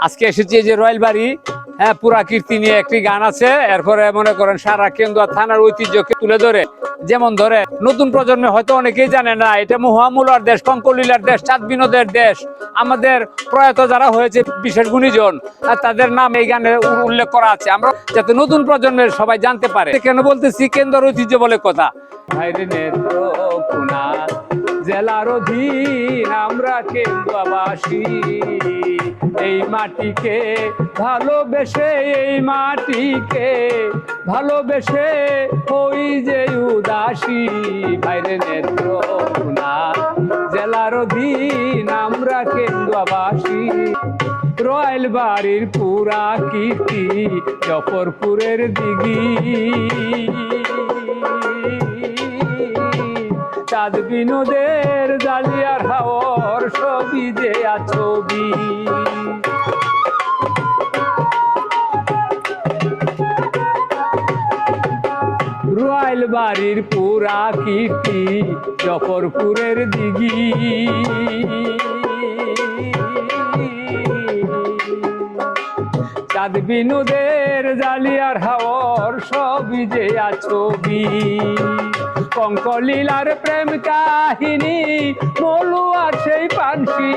আজকে এসেছি এই যে রয়্যাল বাড়ি, হ্যাঁ, পুরা কীর্তি নিয়ে একটি গান আছে। এরপরে মনে করেন সারা কেন্দুয়া থানার ঐতিহ্যকে তুলে ধরে, যেমন ধরে নতুন প্রজন্মে হয়তো অনেকেই জানে না এটা মহামুলার দেশ, কঙ্কলীলার দেশ, চাঁদ বিনোদের দেশ। আমাদের প্রয়াত যারা হয়েছে বিশেষ গুণীজন, তাদের নাম এই গানে উল্লেখ করা আছে, আমরা যাতে নতুন প্রজন্মের সবাই জানতে পারে। কেন বলতেছি কেন্দুয়ার ঐতিহ্য বলে কথা। ভাইরে নেত্রকোনা জেলার অধীন আমরা কেন্দুয়াবাসী, এই মাটিকে ভালোবেসে, এই মাটিকে ভালোবেসে ওই যে উদাসী। বাইরে নেত্রকোনা জেলার অধীন আমরা কেন্দুয়াবাসী। রয়্যাল বাড়ির পুরা কীর্তি জফরপুরের দিঘি, চাঁদ বিনোদের জালিয়ার হাওর ছবি যে ছবি। রয়্যাল বাড়ির পুরা কীর্তি জফরপুরের দিঘি, চাঁদ বিনোদের জালিয়ার হাওর ছবি যে ছবি। কঙ্কলীলার প্রেম কাহিনী মলুয়ার সেই পানসি।